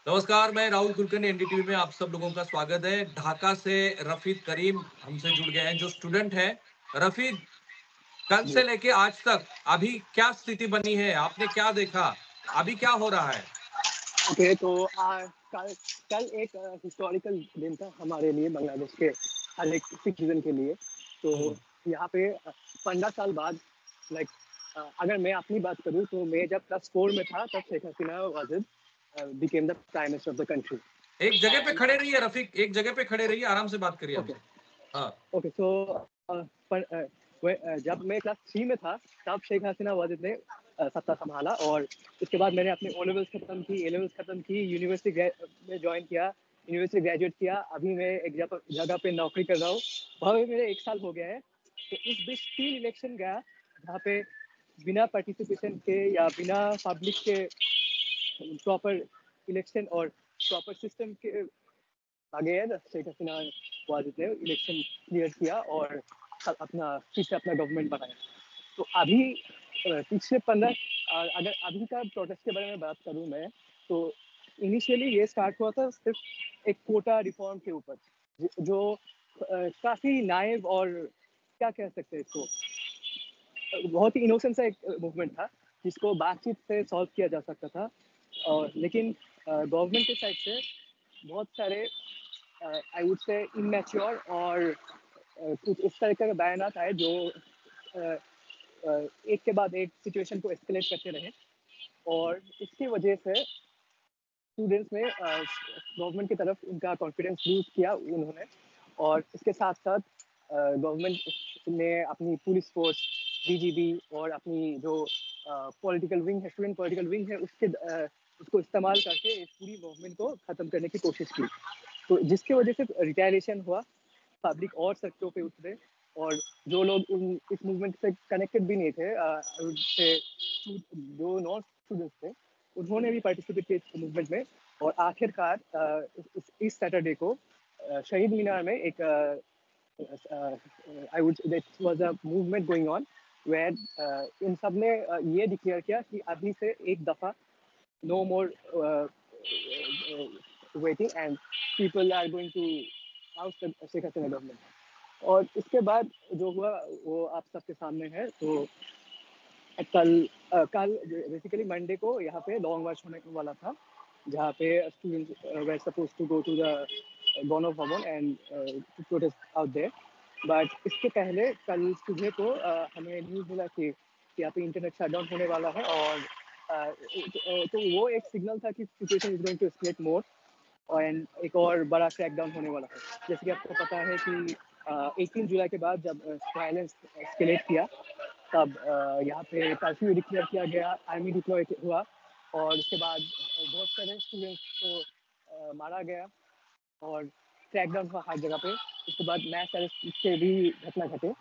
नमस्कार, मैं राहुल कुलकर्णी एनडीटीवी में आप सब लोगों का स्वागत है। ढाका से रफीक करीम हमसे जुड़ गए हैं जो स्टूडेंट हैं। रफीक, कल जी। से लेके आज तक अभी क्या स्थिति बनी है? आपने क्या देखा? अभी क्या हो रहा है? ओके, तो कल कल एक हिस्टोरिकल दिन था हमारे लिए, बांग्लादेश के हर एक सिटीज़न के लिए। तो हुँ, यहाँ पे 15 साल बाद, लाइक, अगर मैं अपनी बात करूँ तो मैं जब क्लास 4 में था तब Sheikh Hasina Wazed became the prime minister of the country. एक जगह पे एंड खड़े रहिए रफीक, एक जगह पे खड़े रहिए, आराम से बात करिए ओके, हमसे। हाँ, ओके, सो जब मैं क्लास 3 में था तब शेख हसीना वाजिद ने सत्ता संभाला, और उसके बाद मैंने अपने ओ लेवल्स खत्म की, ए लेवल्स खत्म की, यूनिवर्सिटी में ज्वाइन किया, यूनिवर्सिटी ग्रेजुएट किया। अभी मैं एक जगह पे नौकरी कर रहा हूँ, वहाँ पे मेरे 1 साल हो गया है। तो इस बीच 3 इलेक्शन गया जहाँ पे बिना पार्टिसिपेशन के या बिना पब्लिक के प्रॉपर इलेक्शन और प्रॉपर सिस्टम के आगे है ना, शेख हसीना वाजिद ने इलेक्शन क्लियर किया और अपना फिर से अपना गवर्नमेंट बनाया। तो अभी पिछले 15, अगर अभी का प्रोटेस्ट के बारे में बात करूँ मैं, तो इनिशियली ये स्टार्ट हुआ था सिर्फ एक कोटा रिफॉर्म के ऊपर, जो काफ़ी नाइव और क्या कह सकते हैं इसको, बहुत ही इनोसेंट सा एक मूवमेंट था जिसको बातचीत से सॉल्व किया जा सकता था। और लेकिन गवर्नमेंट के साइड से बहुत सारे आई वुड से इमेच्योर और कुछ इस तरह के बयानात आए जो अ, एक के बाद एक सिचुएशन को एस्केलेट करते रहे, और इसकी वजह से स्टूडेंट्स में गवर्नमेंट की तरफ उनका कॉन्फिडेंस लूज किया उन्होंने। और इसके साथ साथ गवर्नमेंट ने अपनी पुलिस फोर्स, बीजीबी, और अपनी जो पॉलिटिकल विंग है, स्टूडेंट पॉलिटिकल विंग है, उसको इस्तेमाल करके इस पूरी मूवमेंट को ख़त्म करने की कोशिश की। तो जिसकी वजह से रिटायरेशन हुआ, पब्लिक और सड़कों पे उतरे, और जो लोग इस मूवमेंट से कनेक्टेड भी नहीं थे, जो नॉन स्टूडेंट्स थे, उन्होंने भी पार्टिसिपेट किया इस मूवमेंट में। और आखिरकार इस सैटरडे को शहीद मीनार में एक I would that was a movement going on, where in सब ने ये डिक्लेयर किया कि अभी से एक दफ़ा no more waiting, and people are going to oust the Sheikh Hasina government. और इसके बाद जो हुआ वो आप सबके सामने है। तो कल बेसिकली मंडे को यहाँ पे लॉन्ग मार्च होने वाला था, जहाँ पे students were supposed to go to the governor Bhavan and to protest out there. But इसके पहले कल सुबह को हमें न्यूज़ मिला कि यहाँ पे इंटरनेट शटडाउन होने वाला है, और तो वो एक सिग्नल था कि situation is going to escalate more, and एक और बड़ा क्रैकडाउन होने वाला है। जैसे कि आपको पता है कि 18 जुलाई के बाद जब वायलेंस एस्केलेट किया, तब यहाँ पे कर्फ्यू डिक्लेयर किया गया, आर्मी डिप्लॉय हुआ, और उसके बाद बहुत सारे स्टूडेंट्स को मारा गया, और क्रैकडाउन हुआ हर जगह पे। उसके बाद मैस अरेस्ट के भी घटना घटे।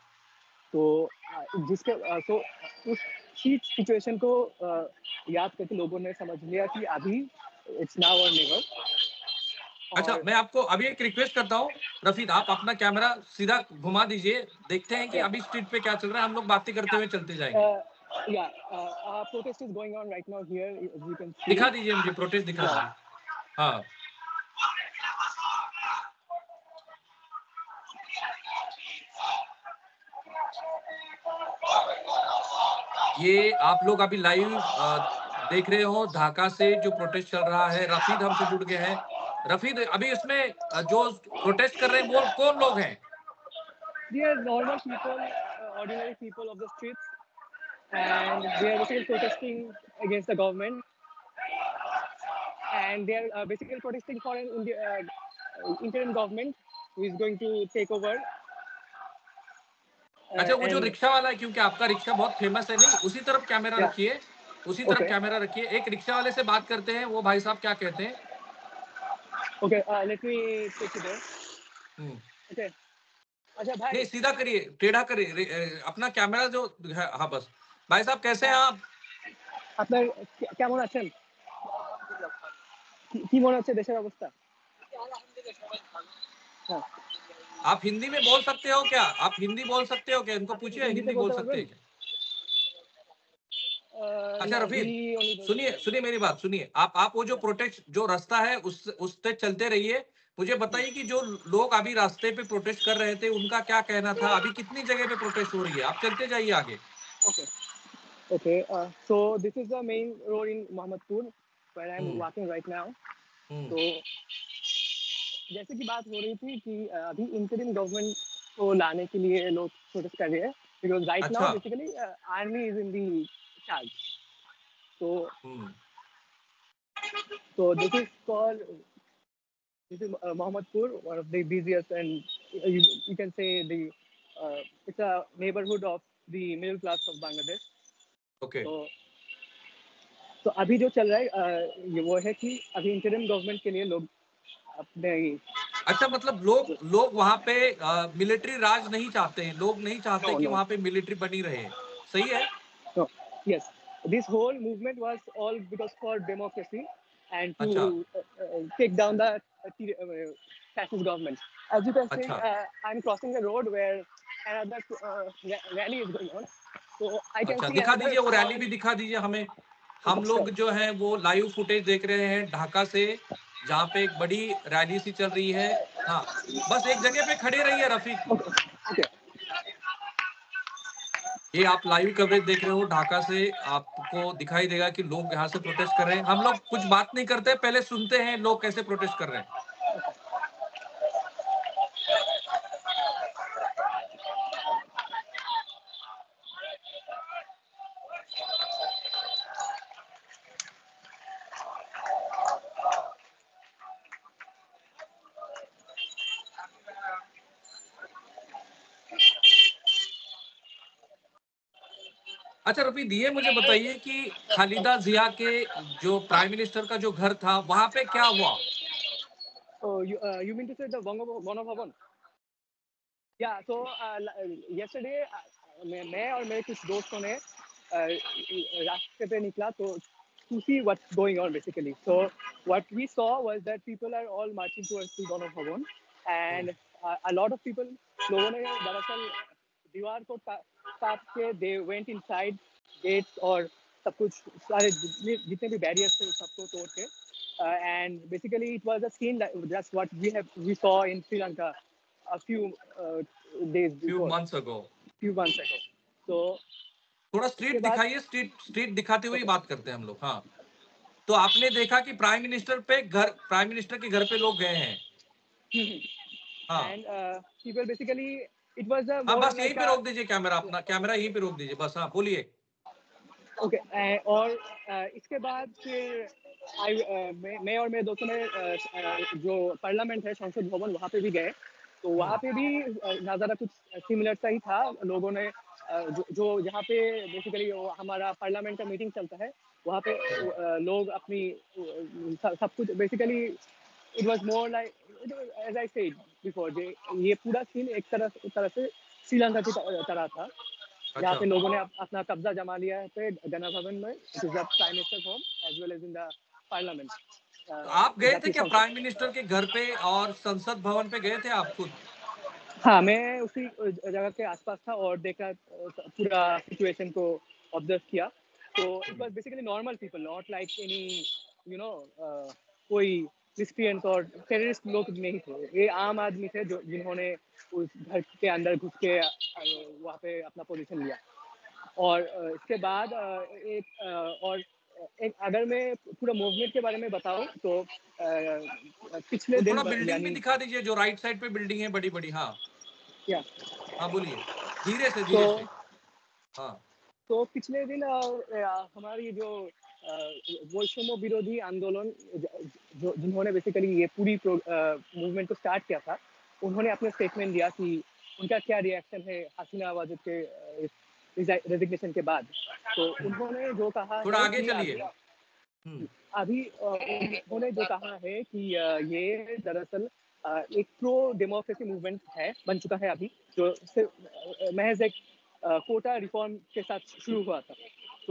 तो तो उस सिचुएशन को याद करके लोगों ने समझ लिया कि अभी इट्स नाउ और नेवर। अच्छा, और मैं आपको अभी एक रिक्वेस्ट करता हूँ, रफीक आप अपना कैमरा सीधा घुमा दीजिए, देखते हैं कि या अभी स्ट्रीट पे क्या चल रहा है, हम लोग बातें करते हुए चलते जाएँगे। या protest is going on right now here, as you can see. दिखा दीजिए मुझे, प्रोटेस्ट दिखा Yeah. दीजिए। हाँ, ये आप लोग अभी लाइव देख रहे हो ढाका से जो प्रोटेस्ट चल रहा है। रफीक हमसे जुड़ गए हैं। रफीक, अभी इसमें जो प्रोटेस्ट कर रहे हैं वो कौन लोग हैं? They are normal people, ordinary people of the streets, and they are basically protesting against the government, and they are basically protesting for an interim government who is going to take over. अच्छा, वो जो And rickshaw वाला है, क्योंकि आपका rickshaw बहुत famous है, नहीं उसी तरफ कैमरा yeah, रखिए, उसी तरफ okay, कैमरा रखिए। एक रिक्शा वाले से बात करते हैं, वो भाई साहब क्या कहते हैं। okay, let me take you there. Hmm, Okay, अच्छा भाई, नहीं सीधा करिए, टेढ़ा करिए, अपना कैमरा जो है, हाँ बस। भाई साहब कैसे हैं आप? আপনার কেমন আছেন? কি মনে হচ্ছে দেশের অবস্থা? হ্যাঁ, आप हिंदी में बोल सकते हो क्या? आप हिंदी बोल सकते हो क्या? इनको আপনি কি पूछिए হিন্দিতে हिंदी बोल বলতে सकते পারবেন? हैं क्या? अच्छा रफीक, सुनिए सुनिए मेरी बात सुनिए। आप वो जो प्रोटेस्ट जो रास्ता है उस पे चलते रहिए। मुझे बताइए कि जो लोग अभी रास्ते पे प्रोटेस्ट कर रहे थे उनका क्या कहना था? अभी कितनी जगह पे प्रोटेस्ट हो रही है? आप चलते जाइए आगे। Okay okay so this is the main road in Mohammadpur where I'm hmm walking right now. हम्म। तो जैसे कि बात हो रही थी कि अभी इंटरिम गवर्नमेंट को लाने के लिए लोग प्रोटेस्ट कर रहे हैं बिकॉज राइट नाउ अच्छा। Basically army is in the charge. तो hmm. This is called this is Mohammadpur, one of the busiest and you can say the it's a neighborhood of the middle class of Bangladesh. Okay. तो अभी जो चल रहा है ये वो है कि अभी इंटरिम गवर्नमेंट के लिए लोग अपने अच्छा, मतलब लोग लोग वहां पे मिलिट्री राज नहीं चाहते हैं। लोग नहीं चाहते नो कि नो वहां पे मिलिट्री बनी रहे। सही है? No yes, this whole movement was all because for democracy and to अच्छा take down the fascist government. As you can see, अच्छा I'm crossing a road where another rally is going on, so I can अच्छा, see दिखा another दीजिए वो rally small. भी दिखा दीजिए हमें। Okay, हम लोग sure. जो है वो लाइव फुटेज देख रहे हैं ढाका से, जहाँ पे एक बड़ी रैली सी चल रही है। हाँ, बस एक जगह पे खड़े रहिए रफीक। Okay, okay. ये आप लाइव कवरेज देख रहे हो ढाका से। आपको दिखाई देगा कि लोग यहाँ से प्रोटेस्ट कर रहे हैं। हम लोग कुछ बात नहीं करते, पहले सुनते हैं लोग कैसे प्रोटेस्ट कर रहे हैं। अच्छा रफीक, ये मुझे बताइए कि खालिदा जिया के जो प्राइम मिनिस्टर का जो घर था वहां पे क्या हुआ? So you mean to say the Vana Bhavan? Yeah. So yesterday मैं और मेरे कुछ दोस्तों ने रास्ते पे निकला तो to see what's going on basically. So what we saw was that people are all marching towards the Vana Bhavan hmm, and a lot of people लोगों ने दरअसल दीवार को काट के they went inside gates और सब कुछ सारे जितने भी बैरियर्स थे सबको तोड़ के and basically it was a scene that just what we saw in Sri Lanka a few days few before, months ago. few months ago. So थोड़ा उसके स्ट्रीट बाद दिखाइए, स्ट्रीट स्ट्रीट दिखाते हुए ही okay. बात करते हैं हम लोग। हाँ, तो आपने देखा कि प्राइम मिनिस्टर के घर पे लोग गए हैं। हाँ And people basically it was a हाँ, more बस यहीं like पे a रोक दीजिए कैमरा, अपना कैमरा यहीं पे रोक दीजिए बस। हाँ बोलिए। ओके और इसके बाद फिर मैं और मेरे दोस्तों ने जो पार्लियामेंट है संसद भवन वहाँ पे भी गए तो वहाँ हम्म पे भी नज़ारा कुछ सिमिलर सा ही था लोगों ने जो जहाँ पे बेसिकली हमारा पार्लियामेंट का मीटिंग चलता है वहाँ पे हम्म। लोग अपनी सब कुछ basically it was more like as I said before ये पूरा सीन एक तरह से श्रीलंका की तरह था जहाँ अच्छा, पे लोगों ने अपना कब्जा जमा लिया है गणा भवन में it is the prime minister home as well as in the parliament तो आप गए थे जातीय क्या प्राइम संसद. मिनिस्टर के घर पे और संसद भवन पे गए थे आप खुद? हाँ मैं उसी जगह के आसपास था और देखा पूरा सिचुएशन को ऑब्जर्व किया तो it was basically normal people not like any you know कोई मिस्क्रिएंट्स और टेररिस्ट लोग नहीं थे ये आम आदमी थे जो जिन्होंने उस घर के अंदर घुस के वहाँ पे अपना पोजीशन लिया और इसके बाद और एक अगर मैं पूरा मूवमेंट के बारे में बताऊं तो पिछले वो दिन थोड़ा बिल्डिंग भी यानी दिखा दीजिए, जो राइट साइड पे बिल्डिंग है बड़ी बड़ी। हाँ क्या हाँ बोलिए, धीरे से तो धीरे से। हाँ पिछले दिन हमारी जो वैषम्य विरोधी आंदोलन जो जिन्होंने बेसिकली ये पूरी मूवमेंट को स्टार्ट किया था उन्होंने अपने स्टेटमेंट दिया कि उनका क्या रिएक्शन है हसीना वाजुद के रेजिग्नेशन के बाद तो हम्म, उन्होंने जो कहा थोड़ा है आगे कि चलिए। अभी हम्म अभी उन्होंने जो कहा है कि ये दरअसल एक प्रो डेमोक्रेसी मूवमेंट है बन चुका है अभी जो सिर्फ महज एक कोटा रिफॉर्म के साथ शुरू हुआ था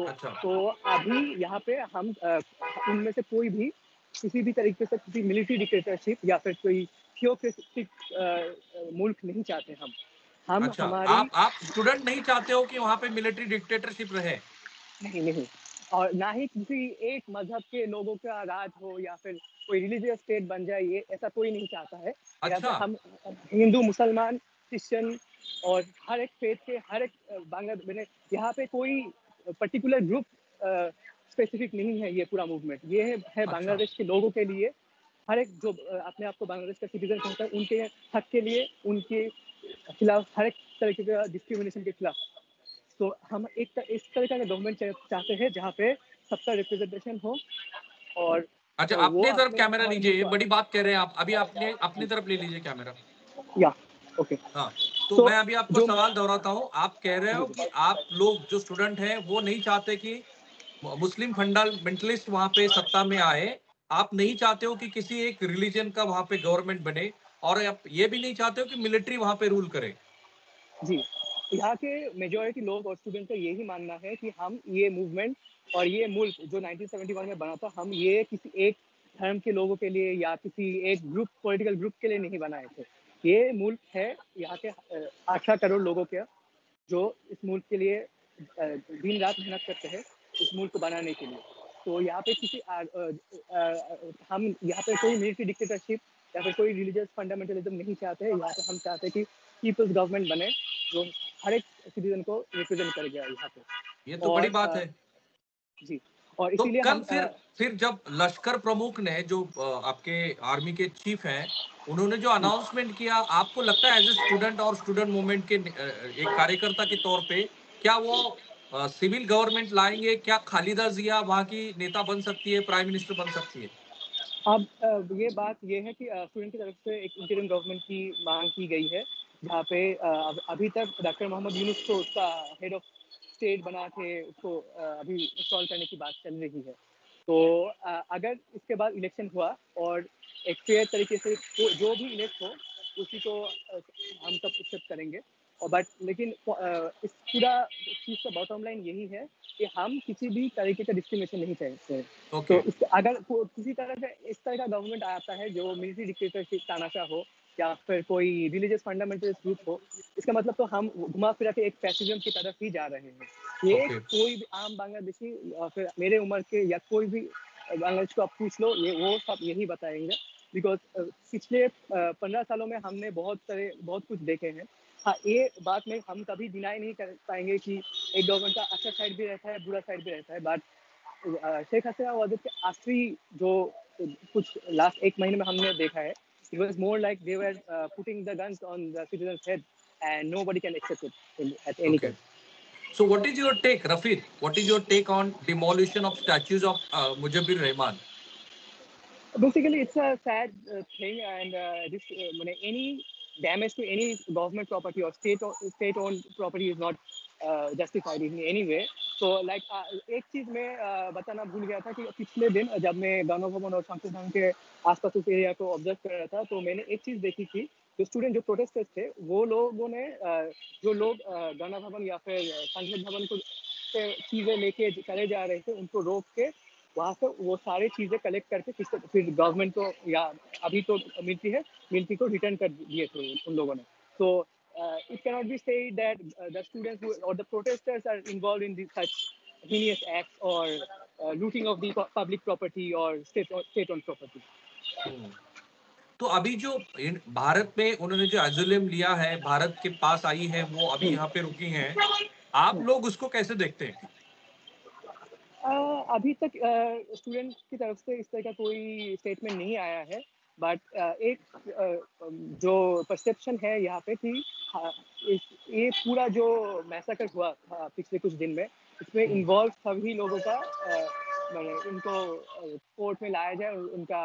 अच्छा तो अभी यहाँ पे हम उनमें से कोई भी किसी भी तरीके से किसी मिलिट्री डिक्टेटरशिप या फिर कोई थियोक्रेटिक मुल्क नहीं चाहते हम अच्छा, हमारी आप स्टूडेंट नहीं चाहते हो कि वहां पे मिलिट्री डिक्टेटरशिप रहे? नहीं, नहीं। और ना ही किसी एक मज़हब के लोगों का राज हो या फिर कोई रिलीजियस स्टेट बन जाए, ये ऐसा कोई नहीं चाहता है। यहाँ पे अच्छा, हम हिंदू, मुसलमान, क्रिश्चियन और हर एक फ़ेथ के हर एक मैंने यहाँ पे कोई पर्टिकुलर ग्रुप स्पेसिफ़िक नहीं है ये पूरा मूवमेंट। ये है अच्छा, बांग्लादेश के लोगों के लिए, हर एक जो अपने आप को बांग्लादेश का सिटीज़न कहता है, उनके हक के लिए, उनके खिलाफ हर एक तरीके का डिस्क्रिमिनेशन के खिलाफ। तो हम इस तरह का गवर्नमेंट चाहते हैं जहाँ पे सबका रिप्रेजेंटेशन हो और अच्छा, वो अपने तरफ अपने कैमरा हर लीजिए, मुल्क ये को बड़ी आज़ाद। बात कह रहे हैं आप। अभी आपने अपनी तरफ ले लीजिए कैमरा। या ओके। हाँ, तो सो मैं अभी आपको जो सवाल दोहराता हूँ। आप कह रहे जी, हो कि आप लोग जो स्टूडेंट हैं, वो नहीं चाहते कि मुस्लिम फंडामेंटलिस्ट वहाँ पे सत्ता में आए। आप नहीं चाहते हो कि किसी एक रिलिजन का वहाँ पे गवर्नमेंट बने और आप ये भी नहीं चाहते हो कि मिलिट्री वहाँ पे रूल करे। जी। यहाँ के मेजॉरिटी लोग और स्टूडेंट का यही मानना है कि हम ये मूवमेंट और ये मुल्क जो 1971 में बना था, हम ये किसी एक धर्म के लोगों के लिए या किसी एक ग्रुप पॉलिटिकल ग्रुप के लिए नहीं बनाए थे। ये मुल्क है यहाँ के 18 करोड़ लोगों का, जो इस मुल्क के लिए दिन रात मेहनत करते हैं इस मुल्क को बनाने के लिए। तो यहाँ पे हम यहाँ पे कोई मिलिट्री डिक्टेटरशिप या फिर कोई रिलीजियस फंडामेंटलिज्म नहीं चाहते हैं। यहाँ पे हम चाहते हैं कि पीपल्स गवर्नमेंट बने जो हर एक सिटीजन को रिप्रेजेंट करेगा यहाँ पे। ये तो और बड़ी बात है। जी, और तो इसीलिए कल हम फिर जब लश्कर प्रमुख ने जो आपके आर्मी के चीफ हैं, उन्होंने जो जी, अनाउंसमेंट किया, आपको लगता है एज ए स्टूडेंट और स्टूडेंट मूवमेंट के एक कार्यकर्ता के तौर पे, क्या वो सिविल गवर्नमेंट लाएंगे? क्या खालिदा जिया वहाँ की नेता बन सकती है, प्राइम मिनिस्टर बन सकती है? अब ये बात ये है कि स्टूडेंट की तरफ से एक इंटरिम गवर्नमेंट की मांग की गई है, जहाँ पे अभी तक डॉक्टर मोहम्मद यूनुस को उसका हेड ऑफ स्टेट बना के उसको अभी इंस्टॉल करने की बात चल रही है। तो अगर इसके बाद इलेक्शन हुआ और एक फेयर तरीके से जो भी इलेक्ट हो उसी को हम सब एक्सेप्ट करेंगे। और बट लेकिन इस पूरा चीज़ का बॉटम लाइन यही है कि हम किसी भी तरीके का डिस्क्रिमिनेशन नहीं चाहते हैं। तो ओके, अगर किसी तरह का इस तरह का गवर्नमेंट आता है जो मिलिट्री डिक्टेटरशिप तानाशाह हो या फिर कोई रिलीजियस फंडामेंटलिस्ट ग्रुप हो, इसका मतलब तो हम घुमा फिरा के एक फैसिज्म की तरफ ही जा रहे हैं। ये ओके, कोई भी आम बांग्लादेशी या फिर मेरे उम्र के या कोई भी बांग्लादेश को आप पूछ लो, ये वो सब यही बताएंगे। बिकॉज पिछले 15 सालों में हमने बहुत कुछ देखे हैं। हाँ, ये बात में हम कभी डिनाई नहीं कर पाएंगे कि एक गवर्नमेंट का अच्छा साइड भी रहता है, बुरा साइड भी रहता है। बट शेख हसीना वाजिद के आखिरी जो कुछ लास्ट 1 महीने में हमने देखा है, it was more like they were putting the guns on the citizens' head and nobody can accept it at any okay. cost. So what is your take, Rafid? What is your take on demolition of statues of Mujibur Rahman? Basically, it's a sad thing, and this any damage to any government property or state-owned property is not justified in any way. So, like एक चीज मैं बताना भूल गया था कि पिछले दिन जब मैं गणो भवन और संसद भवन के आसपास उस एरिया को ऑब्जर्व कर रहा था, तो मैंने एक चीज देखी थी। जो स्टूडेंट जो प्रोटेस्टर्स थे, वो लोगों ने जो लोग गणो भवन या फिर संसद भवन को से चीजें लेके चले जा रहे थे, उनको रोक के वहाँ से वो सारी चीज़ें कलेक्ट करके फिर गवर्नमेंट को या अभी तो मिलिट्री को रिटर्न कर दिए थे उन लोगों ने। तो it cannot be said that the students or the protesters are involved in these such heinous acts or looting of the public property or state-owned property. हम्म। तो अभी जो भारत में उन्होंने जो एजुलियम लिया है, भारत के पास आई है, वो अभी हम्म, यहाँ पे रुकी हैं। आप हम्म। लोग उसको कैसे देखते हैं? अभी तक स्टूडेंट की तरफ से इस तरह का कोई स्टेटमेंट नहीं आया है। बट एक जो परसेप्शन है यहाँ पे कि हाँ, ये पूरा जो मैसेकर हुआ था पिछले कुछ दिन में, इसमें हम्म, इन्वॉल्व सभी लोगों का इनको कोर्ट में लाया जाए और उनका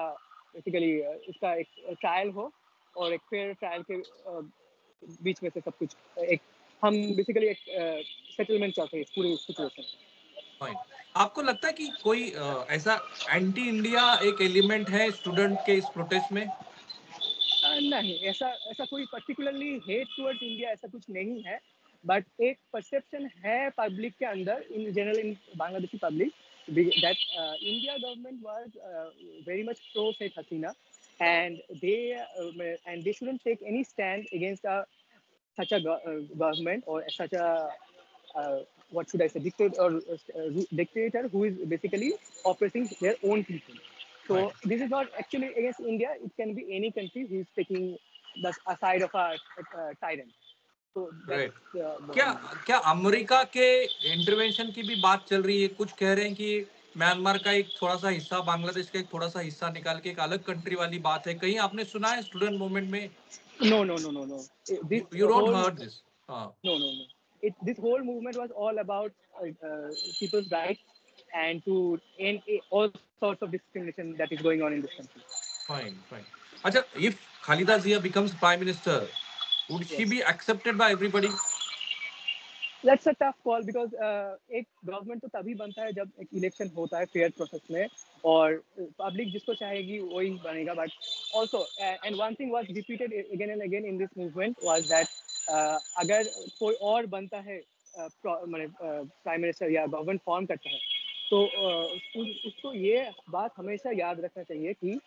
बेसिकली इसका एक ट्रायल हो और एक फेयर ट्रायल के बीच में से सब कुछ एक हम बेसिकली एक सेटलमेंट चाहते हैं इस पूरी सिचुएशन। फाइन। आपको लगता है कि कोई ऐसा एंटी इंडिया एक एलिमेंट है स्टूडेंट के इस प्रोटेस्ट में? नहीं, ऐसा ऐसा कोई पर्टिकुलरली हेट टुवर्ड्स इंडिया ऐसा कुछ नहीं है। बट एक परसेप्शन है पब्लिक के अंदर, in general in Bangladeshi public, that India government was very much pro Sheikh Hasina and they shouldn't take any stand against such a government or such a what should I say, dictator who is basically oppressing their own people. So Right. this is not actually against India. It can be any country who is taking the side of a tyrant. So that's Right. the क्या bottom line. क्या America के intervention की भी बात चल रही है? कुछ कह रहे हैं कि म्यांमार का एक थोड़ा सा हिस्सा, बांग्लादेश का एक थोड़ा सा हिस्सा निकाल के एक अलग कंट्री वाली बात है। कहीं आपने सुना है स्टूडेंट मूवमेंट में? No, no, no, no, no. This You don't whole heard this? हाँ. no, no, no. This whole movement was all about people's rights and to end all sorts of discrimination that is going on in this country. Fine, fine. अच्छा, if Khalida Zia becomes prime minister, would she Yes. be accepted by everybody? That's a tough call because एक government तो तभी बनता है जब एक election होता है फेयर प्रोसेस में और पब्लिक जिसको चाहेगी वही बनेगा. But also and one thing was repeated again and again in this movement was that अगर कोई और बनता है प्राइम मिनिस्टर या गवर्नमेंट फॉर्म करता है तो उसको ये बात हमेशा याद रखना चाहिए कि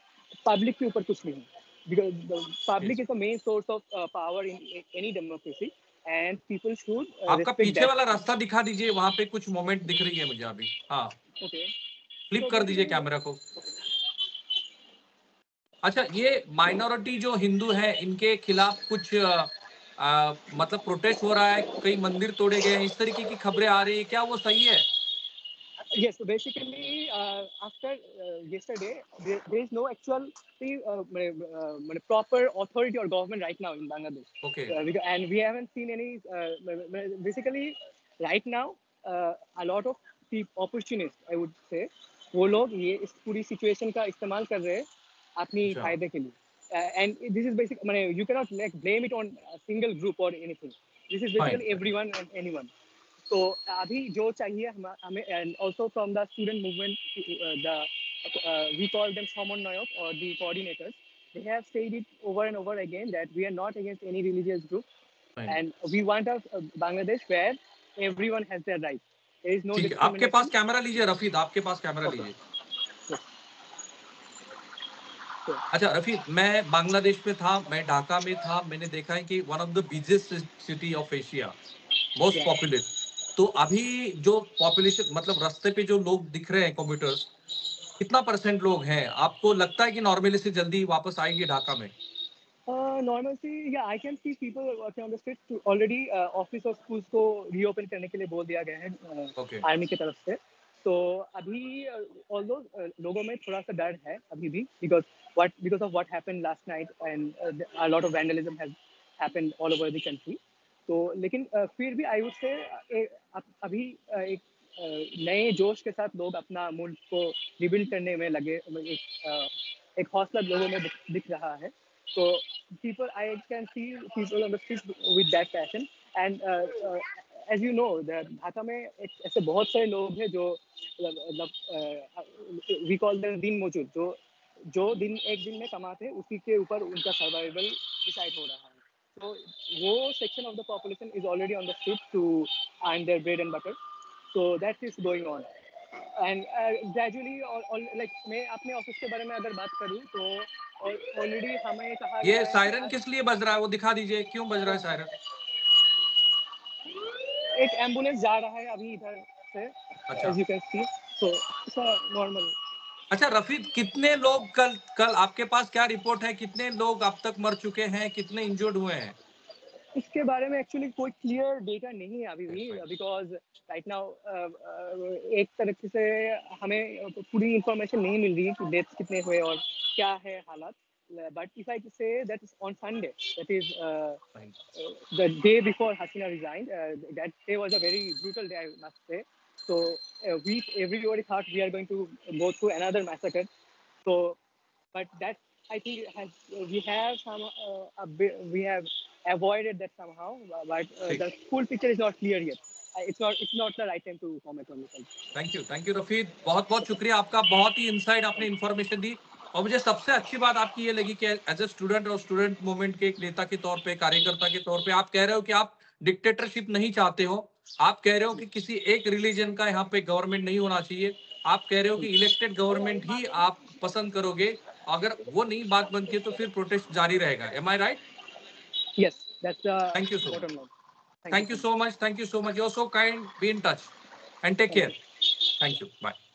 पब्लिक के ऊपर कुछ नहीं, because public Yes. Is the main source of power in any democracy and people should आपका respect पीछे that. वाला रास्ता दिखा दीजिए, वहां पे कुछ मोमेंट दिख रही है मुझे अभी. हाँ, Okay. फ्लिप So कर दीजिए basically, कैमरा को. अच्छा, ये माइनॉरिटी जो हिंदू है इनके खिलाफ कुछ मतलब प्रोटेस्ट हो रहा है, कई मंदिर तोड़े गए हैं, इस तरीके की खबरें आ रही है, क्या वो सही है? yes. So basically, after yesterday, there is no actual proper authority or government right now in Bangladesh, Okay. and we haven't seen any. Basically, right now, a lot of opportunists, I would say, वो लोग ये इस पूरी situation का इस्तेमाल कर रहे हैं अपनी अच्छा. फायदे के लिए. And this is basic. You cannot like blame it on a single group or anything. This is Fine. basically everyone and anyone. तो अभी जो चाहिए हमें and also from the student movement the we call them समन्वयक or the coordinators, they have said it over and over again that we are not against any religious group Fine. and we want a Bangladesh where everyone has their rights. There is no ठीक है, आपके पास discrimination. Camera लीजिए रफीद, आपके पास camera Okay. लीजिए. Yes. Sure. अच्छा रफीद, मैं बांग्लादेश में था, मैं ढाका में था, मैंने देखा है कि one of the biggest city of Asia, most Yeah. Populace. तो अभी जो पॉपुलेशन मतलब रास्ते पे जो लोग दिख रहे हैं कम्यूटर्स, कितना परसेंट लोग हैं? आपको लगता है कि नॉर्मली से जल्दी वापस आएंगे ढाका में? Normalcy, yeah, I can see people working on the street. Already office और स्कूल्स को रीओपन करने के लिए बोल दिया गया है ओके. आर्मी की तरफ से. तो अभी ऑल्दो लोगों में थोड़ा सा डर है अभी भी because of what happened last night and a lot of vandalism has happened all over the country. तो लेकिन फिर भी आई वुड से अभी एक नए जोश के साथ लोग अपना मुल्क को रिबिल्ड करने में लगे. एक हौसला लोगों में दिख रहा है. So I can see people on the street with that passion. And as you know, Dhaka में ऐसे बहुत सारे लोग हैं जो we call them दिन मजूर, जो एक दिन में कमाते हैं, उसी के ऊपर उनका सर्वाइवल डिसाइड हो रहा है. तो वो section of the population is already on the street to earn their bread and butter. So that is going on. And gradually like मैं अपने ऑफिस के बारे में अगर बात करूँ तो ऑलरेडी हमें कहा ये गया है सायरन कि किस लिए बज रहा है, वो दिखा दीजिए, क्यों बज रहा है सायरन? एक एम्बुलेंस जा रहा है अभी इधर से, अच्छा. As you can see. So it's normal. अच्छा रफीद, कितने लोग कल कल आपके पास क्या रिपोर्ट है, कितने लोग अब तक मर चुके हैं, कितने इंजर्ड हुए हैं? इसके बारे में एक्चुअली कोई क्लियर डेटा नहीं है अभी भी, Yes, fine. Because right now एक तरीके से हमें पूरी इंफॉर्मेशन नहीं मिल रही है कि डेथ्स कितने हुए और क्या है हालात. But if I say that is on Sunday, that is Fine. the day before Hasina resigned, that day was a very brutal day, I must say. So everybody thought we are going to go through another massacre. So, but that I think we have we have avoided that somehow. But ठीक. the full picture is not clear yet. It's not the right time to comment on this. Thank you Rafid, बहुत बहुत शुक्रिया आपका, बहुत ही inside आपने information दी. और मुझे सबसे अच्छी बात आपकी ये लगी कि एज ए स्टूडेंट और स्टूडेंट मूवमेंट के एक नेता के तौर पे, कार्यकर्ता के तौर पे, आप कह रहे हो कि आप डिक्टेटरशिप नहीं चाहते हो. आप कह रहे हो कि किसी एक रिलीजन का यहाँ पे गवर्नमेंट नहीं होना चाहिए. आप कह रहे हो कि इलेक्टेड गवर्नमेंट ही आप पसंद करोगे. अगर वो नहीं बात बनती है तो फिर प्रोटेस्ट जारी रहेगा. Am I right? Yes, that's the thank you so bottom मच. line. Thank you so much. Thank you so much. You're so kind. Be in touch and take Thank care. you. Thank you. Bye.